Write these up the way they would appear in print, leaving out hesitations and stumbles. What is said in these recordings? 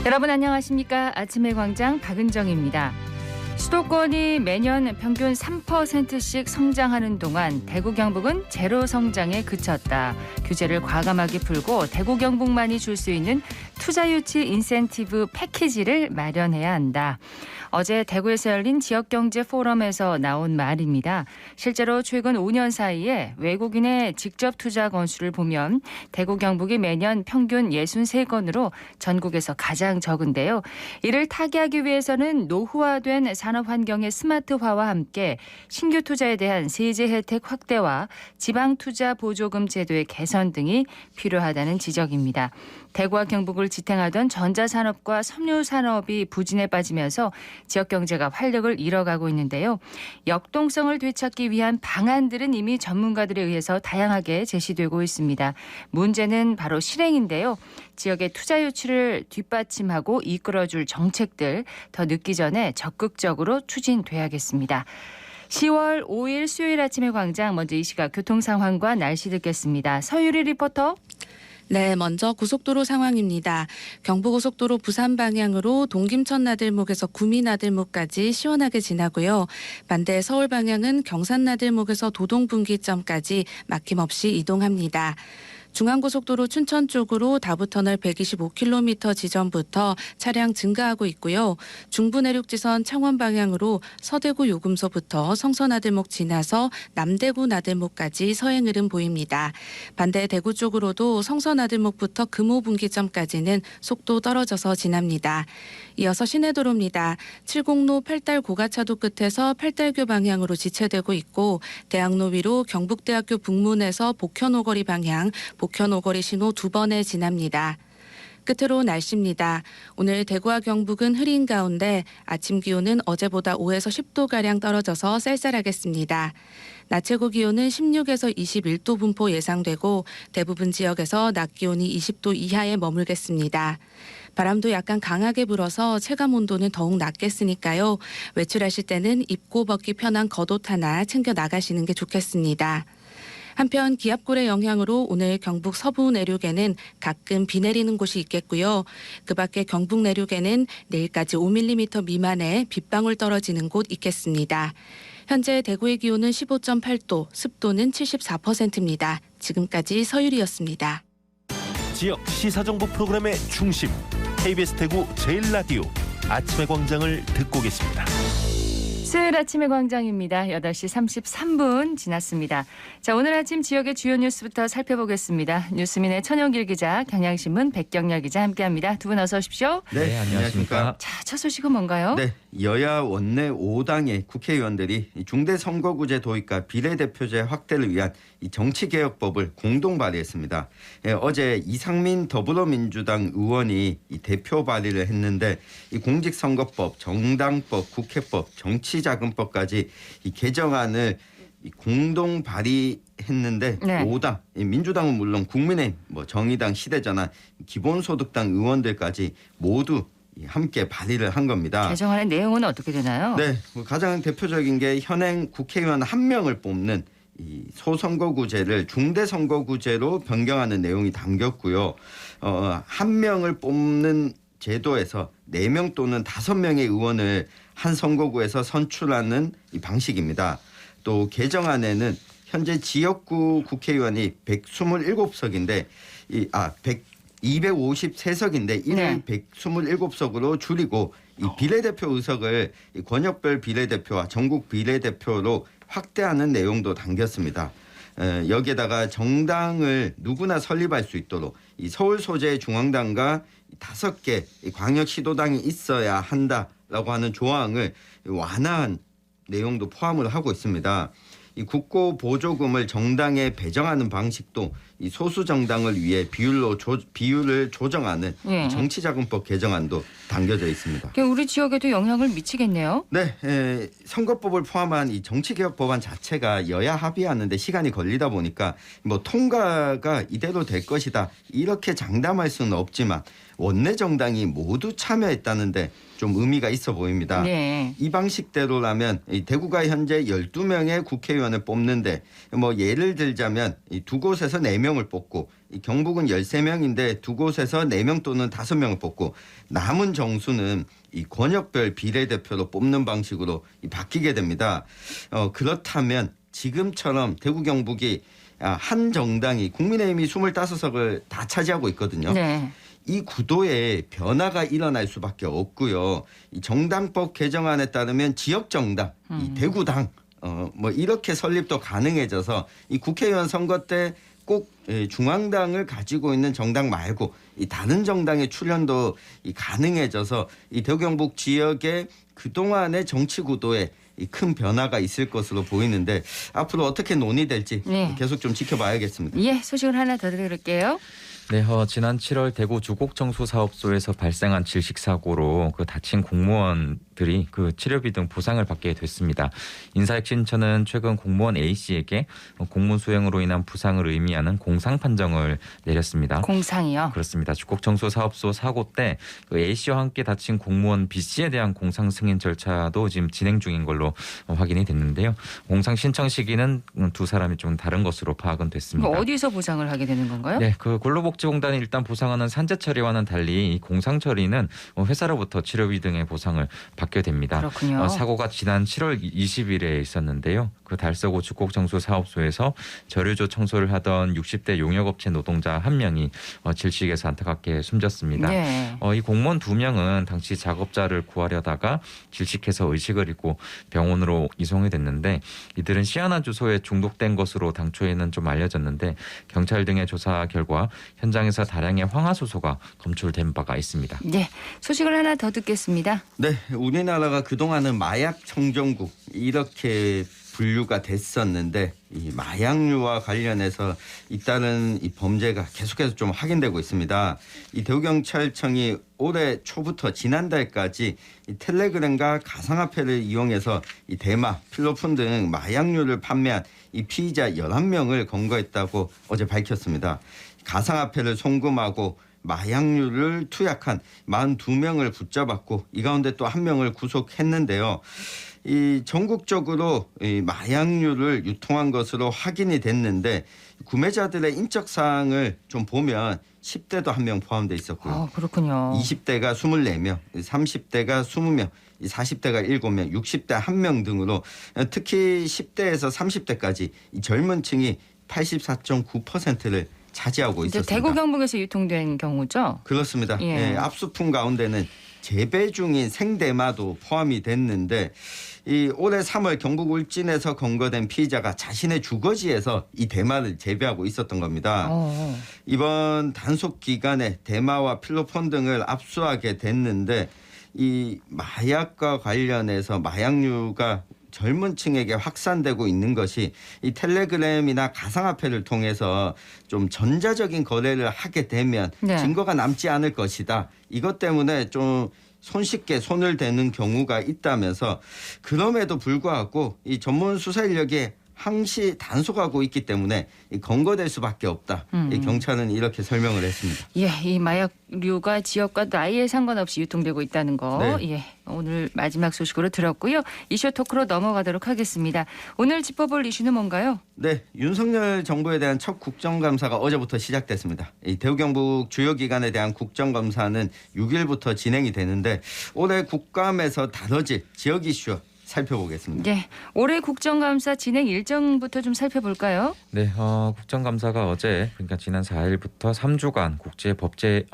여러분 안녕하십니까? 아침의 광장 박은정입니다. 수도권이 매년 평균 3%씩 성장하는 동안 대구 경북은 제로 성장에 그쳤다. 규제를 과감하게 풀고 대구 경북만이 줄 수 있는 투자 유치 인센티브 패키지를 마련해야 한다. 어제 대구에서 열린 지역경제 포럼에서 나온 말입니다. 실제로 최근 5년 사이에 외국인의 직접 투자 건수를 보면 대구 경북이 매년 평균 63건으로 전국에서 가장 적은데요. 이를 타개하기 위해서는 노후화된 산업 환경의 스마트화와 함께 신규 투자에 대한 세제 혜택 확대와 지방 투자 보조금 제도의 개선 등이 필요하다는 지적입니다. 대구와 경북을 지탱하던 전자산업과 섬유산업이 부진에 빠지면서 지역 경제가 활력을 잃어가고 있는데요. 역동성을 되찾기 위한 방안들은 이미 전문가들에 의해서 다양하게 제시되고 있습니다. 문제는 바로 실행인데요. 지역의 투자 유치를 뒷받침하고 이끌어줄 정책들 더 늦기 전에 적극적으로 추진돼야겠습니다. 10월 5일 수요일 아침의 광장, 먼저 이 시각 교통 상황과 날씨 듣겠습니다. 서유리 리포터. 네, 먼저 고속도로 상황입니다. 경부고속도로 부산 방향으로 동김천 나들목에서 구미 나들목까지 시원하게 지나고요. 반대 서울 방향은 경산 나들목에서 도동 분기점까지 막힘없이 이동합니다. 중앙고속도로 춘천 쪽으로 다부터널 125km 지점부터 차량 증가하고 있고요. 중부내륙지선 창원 방향으로 서대구 요금소부터 성서나들목 지나서 남대구 나들목까지 서행 흐름 보입니다. 반대 대구 쪽으로도 성서나들목부터 금호분기점까지는 속도 떨어져서 지납니다. 이어서 시내도로입니다. 70로 팔달 고가차도 끝에서 팔달교 방향으로 지체되고 있고 대학로 위로 경북대학교 북문에서 복현오거리 방향 복현오거리 신호 2번에 지납니다. 끝으로 날씨입니다. 오늘 대구와 경북은 흐린 가운데 아침 기온은 어제보다 5에서 10도가량 떨어져서 쌀쌀하겠습니다. 낮 최고 기온은 16에서 21도 분포 예상되고 대부분 지역에서 낮 기온이 20도 이하에 머물겠습니다. 바람도 약간 강하게 불어서 체감 온도는 더욱 낮겠으니까요. 외출하실 때는 입고 벗기 편한 겉옷 하나 챙겨 나가시는 게 좋겠습니다. 한편 기압골의 영향으로 오늘 경북 서부 내륙에는 가끔 비 내리는 곳이 있겠고요. 그 밖에 경북 내륙에는 내일까지 5mm 미만의 빗방울 떨어지는 곳 있겠습니다. 현재 대구의 기온은 15.8도, 습도는 74%입니다. 지금까지 서유리였습니다. 지역 시사정보 프로그램의 중심, KBS 대구 제1라디오 아침의 광장을 듣고 계십니다. 수요일 아침의 광장입니다. 8시 33분 지났습니다. 자, 오늘 아침 지역의 주요 뉴스부터 살펴보겠습니다. 뉴스민의 천영길 기자, 경향신문 백경렬 기자 함께합니다. 두 분 어서 오십시오. 네, 안녕하십니까. 자, 첫 소식은 뭔가요? 네, 여야 원내 5당의 국회의원들이 중대선거구제 도입과 비례대표제 확대를 위한 정치개혁법을 공동 발의했습니다. 어제 이상민 더불어민주당 의원이 대표 발의를 했는데 공직선거법, 정당법, 국회법, 정치자금법까지 개정안을 공동 발의했는데 네. 5당, 민주당은 물론 국민의힘, 정의당, 시대전환, 기본소득당 의원들까지 모두 함께 발의를 한 겁니다. 개정안의 내용은 어떻게 되나요? 네, 가장 대표적인 게 현행 국회의원 1명을 뽑는 이 소선거구제를 중대선거구제로 변경하는 내용이 담겼고요. 1명을 뽑는 제도에서 4명 또는 5명의 의원을 한 선거구에서 선출하는 이 방식입니다. 또 개정안에는 현재 지역구 국회의원이 127석인데 253석인데 이를 127석으로 줄이고 이 비례대표 의석을 권역별 비례대표와 전국 비례대표로 확대하는 내용도 담겼습니다. 여기에다가 정당을 누구나 설립할 수 있도록 이 서울 소재의 중앙당과 5개 광역시도당이 있어야 한다라고 하는 조항을 완화한 내용도 포함을 하고 있습니다. 이 국고 보조금을 정당에 배정하는 방식도 이 소수 정당을 위해 비율을 조정하는 정치자금법 개정안도 담겨져 있습니다. 우리 지역에도 영향을 미치겠네요. 네, 선거법을 포함한 이 정치개혁 법안 자체가 여야 합의하는데 시간이 걸리다 보니까 통과가 이대로 될 것이다 이렇게 장담할 수는 없지만 원내 정당이 모두 참여했다는데 좀 의미가 있어 보입니다. 네. 이 방식대로라면 대구가 현재 12명의 국회의원을 뽑는데 예를 들자면 두 곳에서 4명 4명을 뽑고 이 경북은 13명인데 두 곳에서 4명 또는 5명을 뽑고 남은 정수는 이 권역별 비례대표로 뽑는 방식으로 바뀌게 됩니다. 그렇다면 지금처럼 대구 경북이 한 정당이 국민의힘이 25석을 다 차지하고 있거든요. 네. 이 구도에 변화가 일어날 수밖에 없고요. 이 정당법 개정안에 따르면 지역 정당, 이 대구당 뭐 이렇게 설립도 가능해져서 이 국회의원 선거 때 꼭 중앙당을 가지고 있는 정당 말고 이 다른 정당의 출연도 가능해져서 이 대구 경북 지역의 그동안의 정치 구도에 큰 변화가 있을 것으로 보이는데 앞으로 어떻게 논의될지 네. 계속 좀 지켜봐야겠습니다. 예, 소식을 하나 더 들을게요. 네, 지난 7월 대구 주곡정수사업소에서 발생한 질식 사고로 그 다친 공무원들이 그 치료비 등 보상을 받게 됐습니다. 인사혁신처는 최근 공무원 A 씨에게 공무 수행으로 인한 부상을 의미하는 공상 판정을 내렸습니다. 공상이요? 그렇습니다. 주곡정수사업소 사고 때 그 A 씨와 함께 다친 공무원 B 씨에 대한 공상 승인 절차도 지금 진행 중인 걸로 확인이 됐는데요. 공상 신청 시기는 두 사람이 좀 다른 것으로 파악은 됐습니다. 어디서 보상을 하게 되는 건가요? 네, 그 근로복지공단이 일단 보상하는 산재 처리와는 달리 이 공상 처리는 회사로부터 치료비 등의 보상을 받게 됩니다. 그렇군요. 사고가 지난 7월 20일에 있었는데요. 그 달서구 주곡정수사업소에서 저류조 청소를 하던 60대 용역업체 노동자 한 명이 질식에서 안타깝게 숨졌습니다. 네. 이 공무원 2명은 당시 작업자를 구하려다가 질식해서 의식을 잃고 병원으로 이송이 됐는데 이들은 시아나 주소에 중독된 것으로 당초에는 좀 알려졌는데 경찰 등의 조사 결과 현장에서 다량의 황화수소가 검출된 바가 있습니다. 네, 소식을 하나 더 듣겠습니다. 네, 우리나라가 그동안은 마약 청정국 이렇게 분류가 됐었는데 이 마약류와 관련해서 잇따른 이 범죄가 계속해서 좀 확인되고 있습니다. 이 대구경찰청이 올해 초부터 지난달까지 이 텔레그램과 가상화폐를 이용해서 이 대마, 필로폰 등 마약류를 판매한 이 피의자 11명을 검거했다고 어제 밝혔습니다. 가상화폐를 송금하고 마약류를 투약한 42명을 붙잡았고 이 가운데 또 1명을 구속했는데요. 이 전국적으로 이 마약류를 유통한 것으로 확인이 됐는데 구매자들의 인적 사항을 좀 보면 10대도 1명 포함되어 있었고요. 그렇군요. 20대가 24명, 30대가 20명, 40대가 7명, 60대 1명 등으로 특히 10대에서 30대까지 이 젊은 층이 84.9%를 차지하고 있었습니다. 대구 경북에서 유통된 경우죠? 그렇습니다. 예. 압수품 가운데는 재배 중인 생대마도 포함이 됐는데 이 올해 3월 경북 울진에서 검거된 피의자가 자신의 주거지에서 이 대마를 재배하고 있었던 겁니다. 이번 단속 기간에 대마와 필로폰 등을 압수하게 됐는데 이 마약과 관련해서 마약류가 젊은 층에게 확산되고 있는 것이 이 텔레그램이나 가상화폐를 통해서 좀 전자적인 거래를 하게 되면 네. 증거가 남지 않을 것이다. 이것 때문에 좀 손쉽게 손을 대는 경우가 있다면서 그럼에도 불구하고 이 전문 수사 인력이 항시 단속하고 있기 때문에 검거될 수밖에 없다. 이 경찰은 이렇게 설명을 했습니다. 예, 이 마약류가 지역과 나이에 상관없이 유통되고 있다는 거. 네. 예, 오늘 마지막 소식으로 들었고요. 이슈 토크로 넘어가도록 하겠습니다. 오늘 짚어볼 이슈는 뭔가요? 네, 윤석열 정부에 대한 첫 국정감사가 어제부터 시작됐습니다. 이 대구 경북 주요 기관에 대한 국정감사는 6일부터 진행이 되는데 올해 국감에서 다뤄질 지역 이슈 살펴보겠습니다. 네, 올해 국정감사 진행 일정부터 좀 살펴볼까요? 네, 국정감사가 어제 그러니까 지난 4일부터 3주간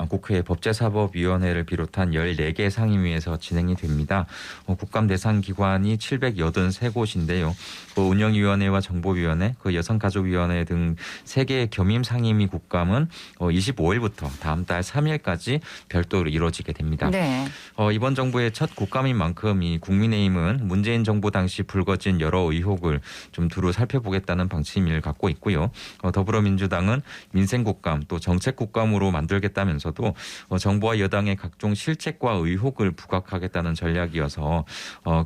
국회 법제사법위원회를 비롯한 14개 상임위에서 진행이 됩니다. 국감 대상 기관이 783곳인데요. 운영위원회와 정보위원회, 여성가족위원회 등 3개의 겸임 상임위 국감은 25일부터 다음 달 3일까지 별도로 이루어지게 됩니다. 네. 이번 정부의 첫 국감인 만큼 이 국민의힘은 문재인 정부 당시 불거진 여러 의혹을 좀 두루 살펴보겠다는 방침을 갖고 있고요. 더불어민주당은 민생국감 또 정책국감으로 만들겠다면서도 정부와 여당의 각종 실책과 의혹을 부각하겠다는 전략이어서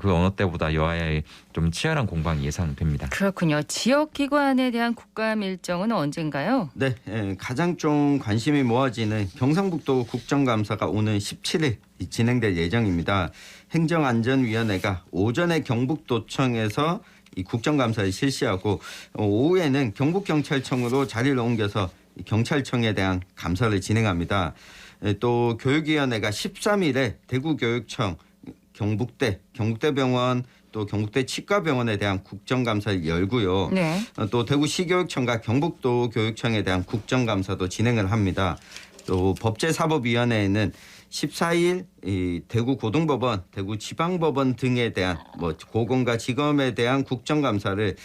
그 어느 때보다 여야의 좀 치열한 공방이 예상됩니다. 그렇군요. 지역기관에 대한 국감 일정은 언젠가요? 네, 가장 좀 관심이 모아지는 경상북도 국정감사가 오는 17일 진행될 예정입니다. 행정안전위원회가 오전에 경북도청에서 이 국정감사를 실시하고 오후에는 경북경찰청으로 자리를 옮겨서 경찰청에 대한 감사를 진행합니다. 또 교육위원회가 13일에 대구교육청, 경북대병원 또 경북대 치과병원에 대한 국정감사를 열고요. 네. 또 대구시교육청과 경북도 교육청에 대한 국정감사도 진행을 합니다. 또 법제사법위원회에는 14일 이 대구고등법원, 대구지방법원 등에 대한 고검과 지검에 대한 국정감사를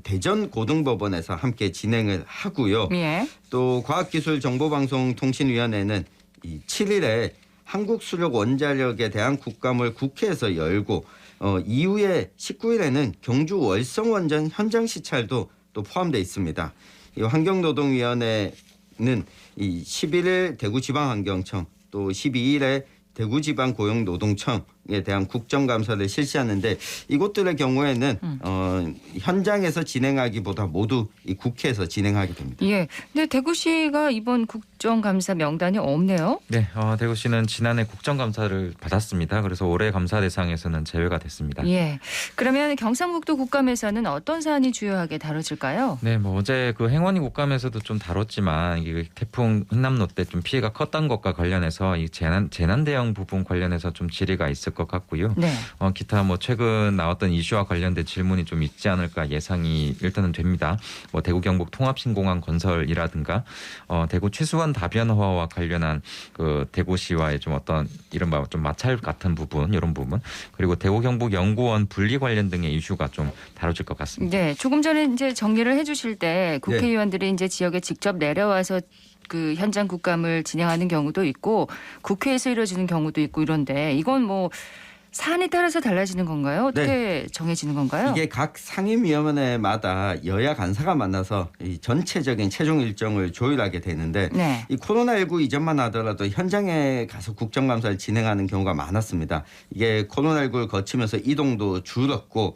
대전고등법원에서 함께 진행을 하고요. 예. 또 과학기술정보방송통신위원회는 7일에 한국수력원자력에 대한 국감을 국회에서 열고 이후에 19일에는 경주 월성원전 현장 시찰도 또 포함되어 있습니다. 이 환경노동위원회는 이 11일 대구지방환경청 또 12일에 대구지방고용노동청에 대한 국정감사를 실시하는데 이곳들의 경우에는 현장에서 진행하기보다 모두 이 국회에서 진행하게 됩니다. 예. 근데 대구시가 이번 국정감사 명단이 없네요. 네, 대구시는 지난해 국정감사를 받았습니다. 그래서 올해 감사 대상에서는 제외가 됐습니다. 예. 그러면 경상북도 국감에서는 어떤 사안이 주요하게 다뤄질까요? 네, 어제 그 행원이 국감에서도 좀 다뤘지만 이게 태풍 흰남노 때 좀 피해가 컸던 것과 관련해서 이 재난 대응 부분 관련해서 좀 질의가 있을 것 같고요. 네. 기타 최근 나왔던 이슈와 관련된 질문이 좀 있지 않을까 예상이 일단은 됩니다. 대구 경북 통합신공항 건설이라든가 대구 최수원 다변화와 관련한 그 대구시와의 좀 어떤 이른바 좀 마찰 같은 부분 이런 부분 그리고 대구 경북 연구원 분리 관련 등의 이슈가 좀 다뤄질 것 같습니다. 네. 조금 전에 이제 정리를 해주실 때 국회의원들이 이제 지역에 직접 내려와서 그 현장 국감을 진행하는 경우도 있고 국회에서 이루어지는 경우도 있고 이런데 이건 사안에 따라서 달라지는 건가요? 어떻게 정해지는 건가요? 이게 각 상임위원회마다 여야 간사가 만나서 이 전체적인 최종 일정을 조율하게 되는데 네. 이 코로나19 이전만 하더라도 현장에 가서 국정감사를 진행하는 경우가 많았습니다. 이게 코로나19를 거치면서 이동도 줄었고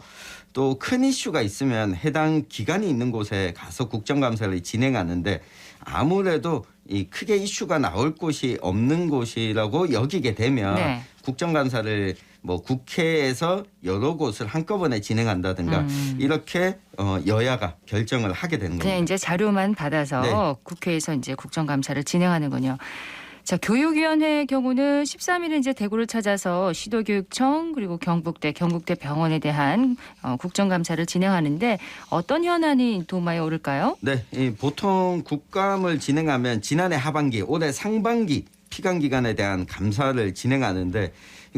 또 큰 이슈가 있으면 해당 기관이 있는 곳에 가서 국정감사를 진행하는데 아무래도 이 크게 이슈가 나올 곳이 없는 곳이라고 여기게 되면 네. 국정감사를 국회에서 여러 곳을 한꺼번에 진행한다든가 이렇게 여야가 결정을 하게 되는 겁니다. 그냥 이제 자료만 받아서 네. 국회에서 이제 국정감사를 진행하는군요. 자, 교육위원회의 경우는 13일에 이제 대구를 찾아서 시도교육청 그리고 경북대 병원에 대한 국정감사를 진행하는데 어떤 현안이 도마에 오를까요? 네, 보통 국감을 진행하면 지난해 하반기, 올해 상반기 피감 기관에 대한 감사를 진행하는데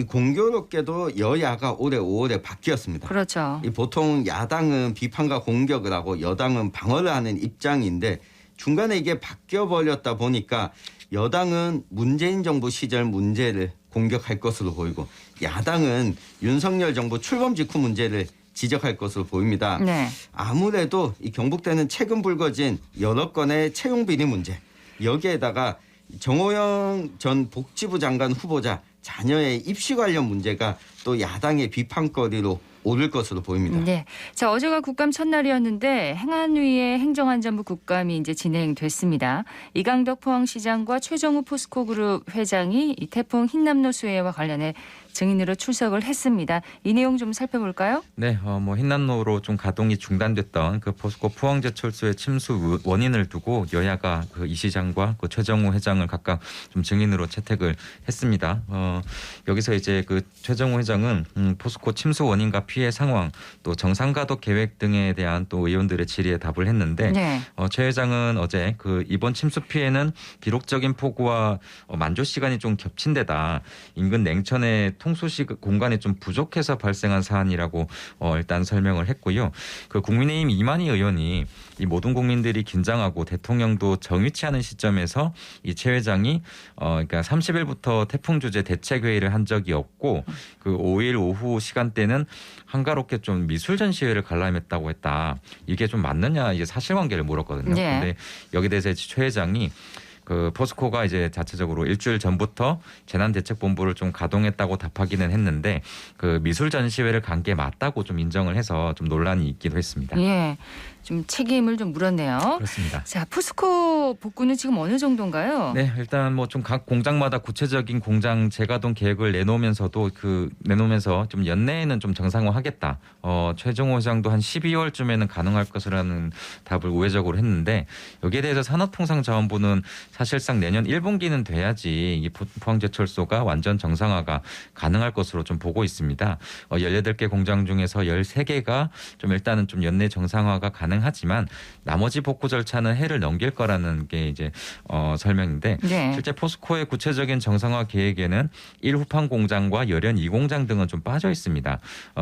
공교롭게도 여야가 올해 5월에 바뀌었습니다. 그렇죠. 보통 야당은 비판과 공격을 하고 여당은 방어를 하는 입장인데 중간에 이게 바뀌어버렸다 보니까 여당은 문재인 정부 시절 문제를 공격할 것으로 보이고 야당은 윤석열 정부 출범 직후 문제를 지적할 것으로 보입니다. 네. 아무래도 이 경북대는 최근 불거진 여러 건의 채용 비리 문제 여기에다가 정호영 전 복지부 장관 후보자 자녀의 입시 관련 문제가 또 야당의 비판거리로 오를 것으로 보입니다. 네. 자, 어제가 국감 첫날이었는데 행안위의 행정안전부 국감이 이제 진행됐습니다. 이강덕 포항시장과 최정우 포스코그룹 회장이 이 태풍 흰남노 수해와 관련해 증인으로 출석을 했습니다. 이 내용 좀 살펴볼까요? 네, 흰남노로 좀 가동이 중단됐던 그 포스코 포항제철소의 침수 원인을 두고 여야가 그 이 시장과 그 최정우 회장을 각각 좀 증인으로 채택을 했습니다. 여기서 이제 그 최정우 회장은 포스코 침수 원인과 피해 상황 또 정상가동 계획 등에 대한 또 의원들의 질의에 답을 했는데 네. 최 회장은 어제 그 이번 침수 피해는 기록적인 폭우와 만조 시간이 좀 겹친 데다 인근 냉천의 통수 공간이 좀 부족해서 발생한 사안이라고 일단 설명을 했고요. 그 국민의힘 이만희 의원이 이 모든 국민들이 긴장하고 대통령도 정위치하는 시점에서 이 최 회장이 그러니까 30일부터 태풍 주재 대책 회의를 한 적이 없고 그 5일 오후 시간대는 한가롭게 좀 미술 전시회를 관람했다고 했다. 이게 좀 맞느냐 이게 사실관계를 물었거든요. 네. 근데 여기 대해서 최 회장이 그 포스코가 이제 자체적으로 일주일 전부터 재난대책본부를 좀 가동했다고 답하기는 했는데 그 미술 전시회를 간 게 맞다고 좀 인정을 해서 좀 논란이 있기도 했습니다. 예. 좀 책임을 좀 물었네요. 그렇습니다. 자, 포스코 복구는 지금 어느 정도인가요? 네, 일단 뭐 좀 각 공장마다 구체적인 공장 재가동 계획을 내놓으면서도 내놓으면서 좀 연내에는 좀 정상화하겠다. 최종 호장도 한 12월쯤에는 가능할 것이라는 답을 우회적으로 했는데 여기에 대해서 산업통상자원부는 사실상 내년 1분기는 돼야지 이 포항제철소가 완전 정상화가 가능할 것으로 좀 보고 있습니다. 18개 공장 중에서 13개가 좀 일단은 좀 연내 정상화가 가능하지만 나머지 복구 절차는 해를 넘길 거라는 게 이제 설명인데 네. 실제 포스코의 구체적인 정상화 계획에는 1후판 공장과 열연 2공장 등은 좀 빠져 있습니다.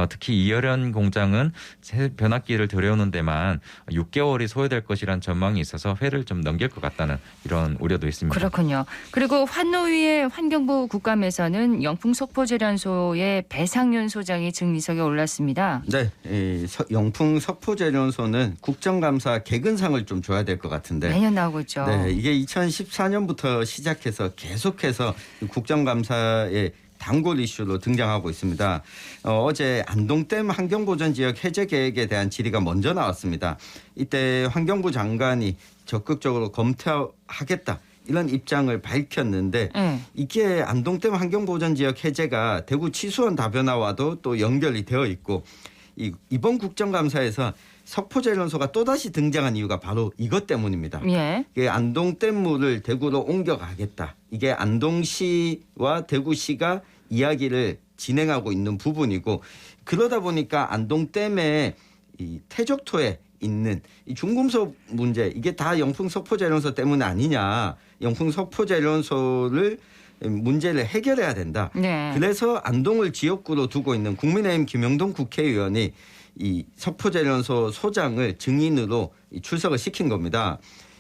특히 2열연 공장은 새 변압기를 들여오는 데만 6개월이 소요될 것이란 전망이 있어서 회를 좀 넘길 것 같다는 이런 우려도 있습니다. 그렇군요. 그리고 환노위의 환경부 국감에서는 영풍 석포제련소의 배상윤 소장이 증인석에 올랐습니다. 네, 이 영풍 석포제련소는 국정감사 개근상을 좀 줘야 될 것 같은데. 매년 나오고 있죠. 네, 이게 2014년부터 시작해서 계속해서 국정감사에 단골 이슈로 등장하고 있습니다. 어제 안동댐 환경보전지역 해제 계획에 대한 질의가 먼저 나왔습니다. 이때 환경부 장관이 적극적으로 검토하겠다. 이런 입장을 밝혔는데 이게 안동댐 환경보전지역 해제가 대구 치수원 다변화와도 또 연결이 되어 있고 이번 국정감사에서 석포제련소가 또다시 등장한 이유가 바로 이것 때문입니다. 예. 이게 안동댐물을 대구로 옮겨가겠다. 이게 안동시와 대구시가 이야기를 진행하고 있는 부분이고 그러다 보니까 안동댐의 이 퇴적토에 있는 이 중금속 문제 이게 다 영풍 석포제련소 때문 아니냐. 영풍 석포제련소를 문제를 해결해야 된다. 네. 그래서 안동을 지역구로 두고 있는 국민의힘 김영동 국회의원이 이 석포제련소 소장을 증인으로 출석을 시킨 겁니다.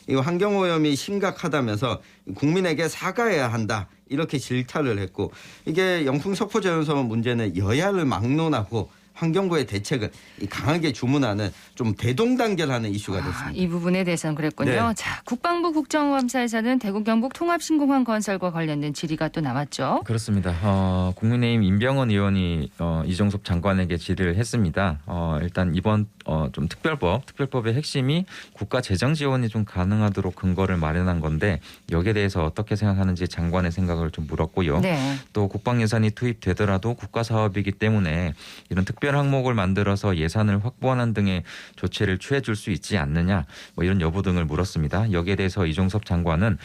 이 환경오염이 심각하다면서 국민에게 사과해야 한다. 이렇게 질타를 했고 이게 영풍 석포제련소 문제는 여야를 막론하고 환경부의 대책을 강하게 주문하는 좀 대동단결하는 이슈가 됐습니다. 이 부분에 대해서는 그랬군요. 네. 자, 국방부 국정감사에서는 대구 경북 통합신공항 건설과 관련된 질의가 또 나왔죠. 그렇습니다. 국민의힘 임병헌 의원이 이종섭 장관에게 질의를 했습니다. 일단 이번 좀 특별법의 핵심이 국가 재정 지원이 좀 가능하도록 근거를 마련한 건데 여기에 대해서 어떻게 생각하는지 장관의 생각을 좀 물었고요. 네. 또 국방 예산이 투입되더라도 국가 사업이기 때문에 이런 특별 항목을 만들어서 예산을 확보하는 등의 조치를 취해줄 수 있지 않느냐 뭐 이런 여부 등을 물었습니다. 여기에 대해서 이종섭 장관은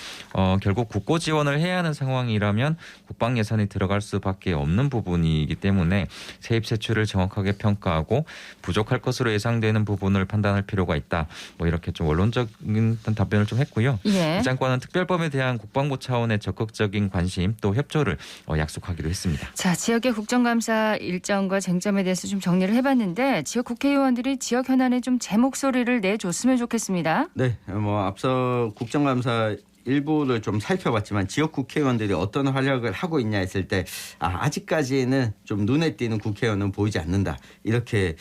결국 국고 지원을 해야 하는 상황이라면 국방 예산이 들어갈 수밖에 없는 부분이기 때문에 세입 세출을 정확하게 평가하고 부족할 것으로 예상되는 부분을 판단할 필요가 있다. 뭐 이렇게 좀 원론적인 답변을 좀 했고요. 예. 이 장관은 특별법에 대한 국방부 차원의 적극적인 관심 또 협조를 약속하기도 했습니다. 자, 지역의 국정감사 일정과 쟁점에 대해서 좀 정리를 해봤는데 지역 국회의원들이 지역 현안에 좀 제 목소리를 내줬으면 좋겠습니다. 네, 뭐 앞서 국정감사 일부를 좀 살펴봤지만 지역 국회의원들이 어떤 활약을 하고 있냐 했을 때 아직까지는 좀 눈에 띄는 국회의원은 보이지 않는다. 이렇게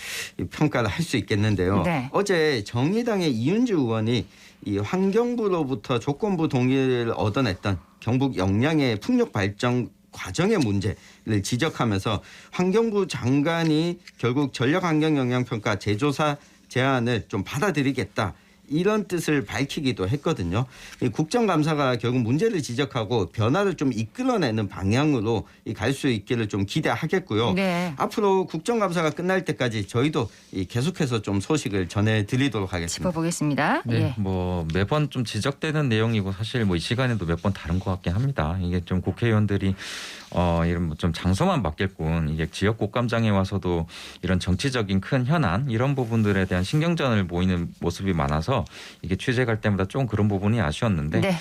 평가를 할 수 있겠는데요. 네. 어제 정의당의 이윤주 의원이 이 환경부로부터 조건부 동의를 얻어냈던 경북 영양의 풍력 발전 과정의 문제를 지적하면서 환경부 장관이 결국 전력환경영향평가 재조사 제안을 좀 받아들이겠다. 이런 뜻을 밝히기도 했거든요. 국정감사가 결국 문제를 지적하고 변화를 좀 이끌어내는 방향으로 갈 수 있기를 좀 기대하겠고요. 네. 앞으로 국정감사가 끝날 때까지 저희도 계속해서 좀 소식을 전해드리도록 하겠습니다. 짚어보겠습니다. 네, 예. 뭐 매번 좀 지적되는 내용이고 사실 뭐 이 시간에도 몇 번 다른 것 같긴 합니다. 이게 좀 국회의원들이 이런 좀 장소만 바뀔 뿐 이게 지역 국감장에 와서도 이런 정치적인 큰 현안 이런 부분들에 대한 신경전을 보이는 모습이 많아서 이게 취재 갈 때마다 좀 그런 부분이 아쉬웠는데 네.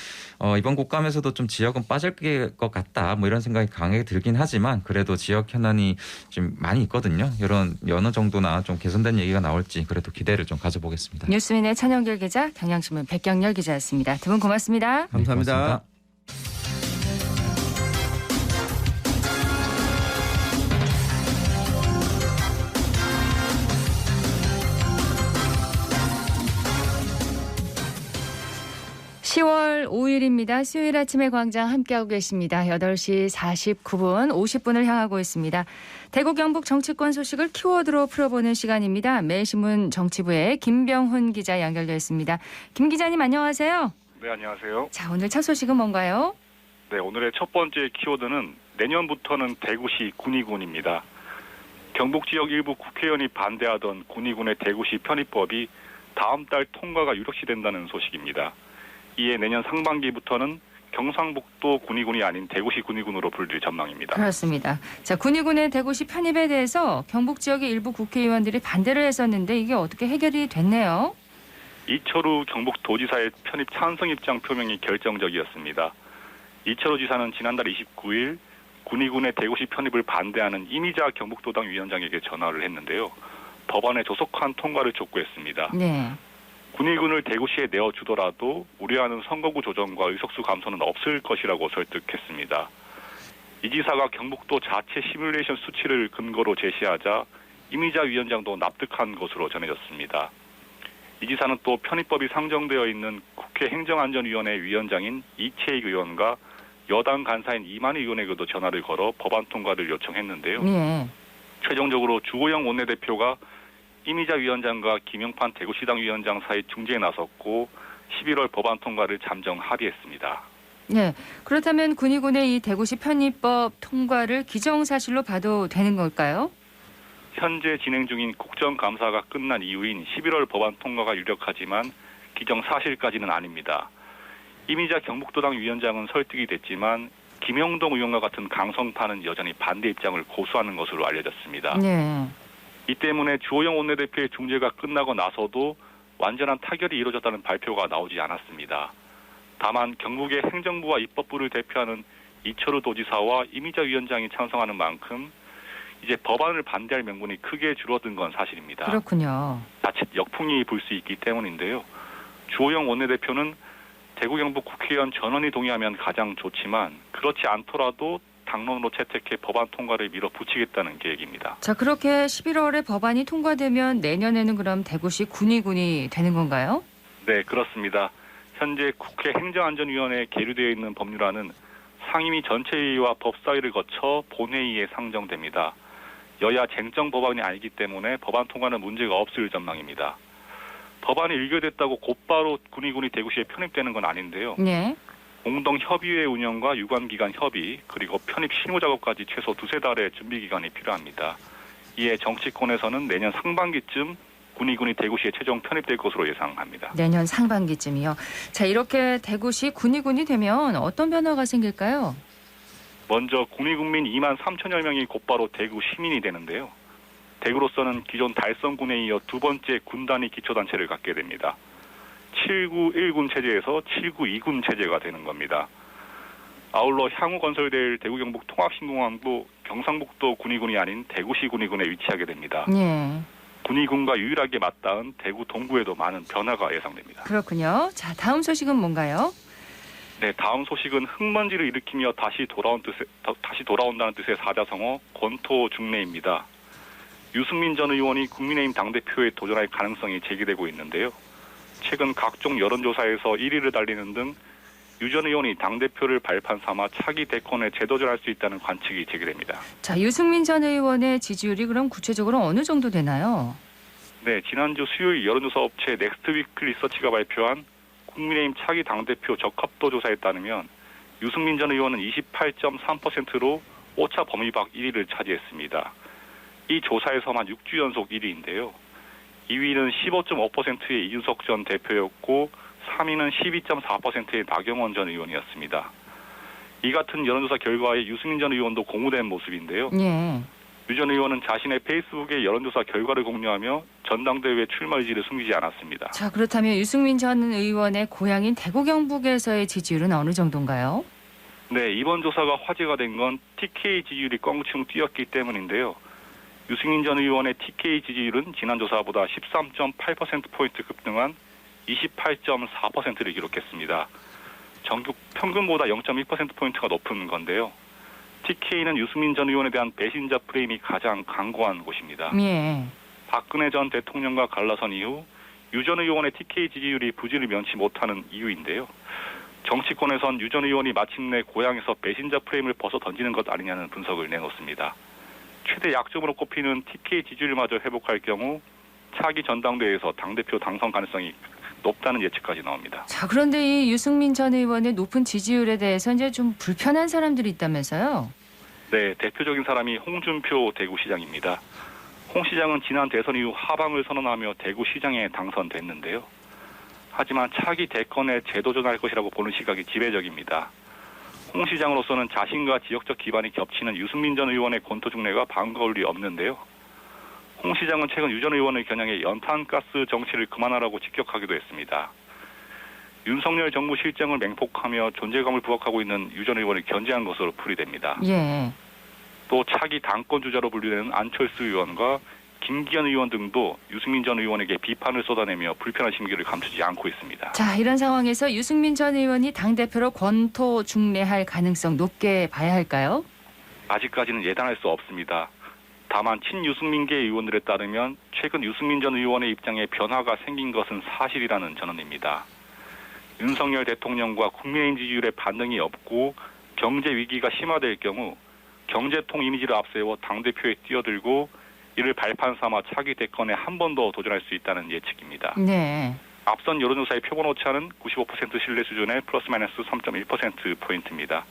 이번 국감에서도 좀 지역은 빠질 것 같다 뭐 이런 생각이 강하게 들긴 하지만 그래도 지역 현안이 좀 많이 있거든요. 이런 어느 정도나 좀 개선된 얘기가 나올지 그래도 기대를 좀 가져보겠습니다. 뉴스민의 천영길 기자, 경향신문 백경열 기자였습니다. 두 분 고맙습니다. 감사합니다. 네, 고맙습니다. 10월 5일입니다. 수요일 아침에 광장 함께하고 계십니다. 8시 49분 50분을 향하고 있습니다. 대구 경북 정치권 소식을 키워드로 풀어보는 시간입니다. 매일신문 정치부의 김병훈 기자 연결되어 있습니다. 김 기자님 안녕하세요. 네, 안녕하세요. 자, 오늘 첫 소식은 뭔가요? 네, 오늘의 첫 번째 키워드는 내년부터는 대구시 군의군입니다. 경북 지역 일부 국회의원이 반대하던 군의군의 대구시 편입법이 다음 달 통과가 유력시된다는 소식입니다. 이에 내년 상반기부터는 경상북도 군의군이 아닌 대구시 군의군으로 불릴 전망입니다. 그렇습니다. 자, 군의군의 대구시 편입에 대해서 경북 지역의 일부 국회의원들이 반대를 했었는데 이게 어떻게 해결이 됐네요. 이철우 경북도지사의 편입 찬성 입장 표명이 결정적이었습니다. 이철우 지사는 지난달 29일 군의군의 대구시 편입을 반대하는 이미자 경북도당 위원장에게 전화를 했는데요. 법안의 조속한 통과를 촉구했습니다. 네. 군의군을 대구시에 내어주더라도 우려하는 선거구 조정과 의석수 감소는 없을 것이라고 설득했습니다. 이 지사가 경북도 자체 시뮬레이션 수치를 근거로 제시하자 이미자 위원장도 납득한 것으로 전해졌습니다. 이 지사는 또 편입법이 상정되어 있는 국회 행정안전위원회 위원장인 이채익 의원과 여당 간사인 이만희 의원에게도 전화를 걸어 법안 통과를 요청했는데요. 네. 최종적으로 주호영 원내대표가 이미자 위원장과 김영판 대구시당 위원장 사이 중재에 나섰고 11월 법안 통과를 잠정 합의했습니다. 네. 그렇다면 군의군의 이 대구시 편입법 통과를 기정사실로 봐도 되는 걸까요? 현재 진행 중인 국정감사가 끝난 이후인 11월 법안 통과가 유력하지만 기정사실까지는 아닙니다. 이미자 경북도당 위원장은 설득이 됐지만 김영동 의원과 같은 강성파는 여전히 반대 입장을 고수하는 것으로 알려졌습니다. 네. 이 때문에 주호영 원내대표의 중재가 끝나고 나서도 완전한 타결이 이루어졌다는 발표가 나오지 않았습니다. 다만 경북의 행정부와 입법부를 대표하는 이철우 도지사와 이미자 위원장이 찬성하는 만큼 이제 법안을 반대할 명분이 크게 줄어든 건 사실입니다. 그렇군요. 자칫 역풍이 불 수 있기 때문인데요. 주호영 원내대표는 대구 경북 국회의원 전원이 동의하면 가장 좋지만 그렇지 않더라도 당론으로 채택해 법안 통과를 밀어붙이겠다는 계획입니다. 자, 그렇게 11월에 법안이 통과되면 내년에는 그럼 대구시 군의군이 되는 건가요? 네, 그렇습니다. 현재 국회 행정안전위원회에 계류되어 있는 법률안은 상임위 전체회의와 법사위를 거쳐 본회의에 상정됩니다. 여야 쟁점 법안이 아니기 때문에 법안 통과는 문제가 없을 전망입니다. 법안이 의결됐다고 곧바로 군의군이 대구시에 편입되는 건 아닌데요. 네. 공동협의회 운영과 유관기관 협의 그리고 편입 실무 작업까지 최소 2-3달의 준비 기간이 필요합니다. 이에 정치권에서는 내년 상반기쯤 군의군이 대구시에 최종 편입될 것으로 예상합니다. 내년 상반기쯤이요. 자, 이렇게 대구시 군의군이 되면 어떤 변화가 생길까요? 먼저 군의군민 2만 3천여 명이 곧바로 대구 시민이 되는데요. 대구로서는 기존 달성군에 이어 두 번째 군단위 기초단체를 갖게 됩니다. 791군 체제에서 792군 체제가 되는 겁니다. 아울러 향후 건설될 대구 경북 통합신공항도 경상북도 군의군이 아닌 대구시 군의군에 위치하게 됩니다. 네. 군의군과 유일하게 맞닿은 대구 동구에도 많은 변화가 예상됩니다. 그렇군요. 자, 다음 소식은 뭔가요? 네, 다음 소식은 흙먼지를 일으키며 다시 돌아온다는 뜻의 사자성어 권토 중래입니다. 유승민 전 의원이 국민의힘 당대표에 도전할 가능성이 제기되고 있는데요. 최근 각종 여론조사에서 1위를 달리는 등 유 전 의원이 당대표를 발판 삼아 차기 대권에 재도전할 수 있다는 관측이 제기됩니다. 자, 유승민 전 의원의 지지율이 그럼 구체적으로 어느 정도 되나요? 네, 지난주 수요일 여론조사 업체 넥스트위크 리서치가 발표한 국민의힘 차기 당대표 적합도 조사에 따르면 유승민 전 의원은 28.3%로 오차 범위 밖 1위를 차지했습니다. 이 조사에서만 6주 연속 1위인데요. 2위는 15.5%의 이준석 전 대표였고 3위는 12.4%의 나경원 전 의원이었습니다. 이 같은 여론조사 결과에 유승민 전 의원도 공유된 모습인데요. 네. 유 전 의원은 자신의 페이스북에 여론조사 결과를 공유하며 전당대회 출마 의지를 숨기지 않았습니다. 자, 그렇다면 유승민 전 의원의 고향인 대구 경북에서의 지지율은 어느 정도인가요? 네, 이번 조사가 화제가 된 건 TK 지지율이 껑충 뛰었기 때문인데요. 유승민 전 의원의 TK 지지율은 지난 조사보다 13.8%포인트 급등한 28.4%를 기록했습니다. 전국 평균보다 0.1%포인트가 높은 건데요. TK는 유승민 전 의원에 대한 배신자 프레임이 가장 강고한 곳입니다. 예. 박근혜 전 대통령과 갈라선 이후 유 전 의원의 TK 지지율이 부진을 면치 못하는 이유인데요. 정치권에선 유 전 의원이 마침내 고향에서 배신자 프레임을 벗어 던지는 것 아니냐는 분석을 내놓습니다. 최대 약점으로 꼽히는 TK 지지율마저 회복할 경우 차기 전당대회에서 당대표 당선 가능성이 높다는 예측까지 나옵니다. 자, 그런데 이 유승민 전 의원의 높은 지지율에 대해서 이제 좀 불편한 사람들이 있다면서요? 네, 대표적인 사람이 홍준표 대구시장입니다. 홍 시장은 지난 대선 이후 하방을 선언하며 대구시장에 당선됐는데요. 하지만 차기 대권에 재도전할 것이라고 보는 시각이 지배적입니다. 홍 시장으로서는 자신과 지역적 기반이 겹치는 유승민 전 의원의 권투 중례가 반가울 리 없는데요. 홍 시장은 최근 유 전 의원의 겨냥에 연탄가스 정치를 그만하라고 직격하기도 했습니다. 윤석열 정부 실정을 맹폭하며 존재감을 부각하고 있는 유 전 의원을 견제한 것으로 풀이됩니다. 예. 또 차기 당권 주자로 분류되는 안철수 의원과 김기현 의원 등도 유승민 전 의원에게 비판을 쏟아내며 불편한 심기를 감추지 않고 있습니다. 자, 이런 상황에서 유승민 전 의원이 당대표로 권토 중례할 가능성 높게 봐야 할까요? 아직까지는 예단할 수 없습니다. 다만 친유승민계 의원들에 따르면 최근 유승민 전 의원의 입장에 변화가 생긴 것은 사실이라는 전언입니다. 윤석열 대통령과 국민의힘 지지율에 반등이 없고 경제 위기가 심화될 경우 경제통 이미지를 앞세워 당대표에 뛰어들고 이를 발판 삼아 차기 대권에 한 번 더 도전할 수 있다는 예측입니다. 네. 앞선 여론조사의 표본 오차는 95% 신뢰 수준의 플러스 마이너스 3.1%포인트입니다.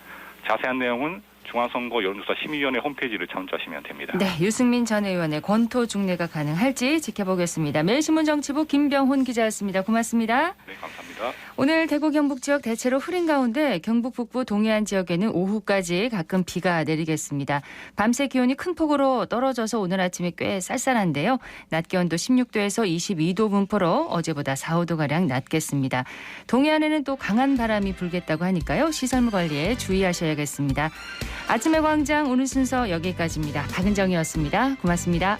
자세한 내용은 중앙선거 여론조사 심의위원회 홈페이지를 참조하시면 됩니다. 네, 유승민 전 의원의 권토 중례가 가능할지 지켜보겠습니다. 매일신문 정치부 김병훈 기자였습니다. 고맙습니다. 네, 감사합니다. 오늘 대구 경북 지역 대체로 흐린 가운데 경북 북부 동해안 지역에는 오후까지 가끔 비가 내리겠습니다. 밤새 기온이 큰 폭으로 떨어져서 오늘 아침에 꽤 쌀쌀한데요. 낮 기온도 16도에서 22도 분포로 어제보다 4, 5도가량 낮겠습니다. 동해안에는 또 강한 바람이 불겠다고 하니까요. 시설물 관리에 주의하셔야겠습니다. 아침의 광장 오늘 순서 여기까지입니다. 박은정이었습니다. 고맙습니다.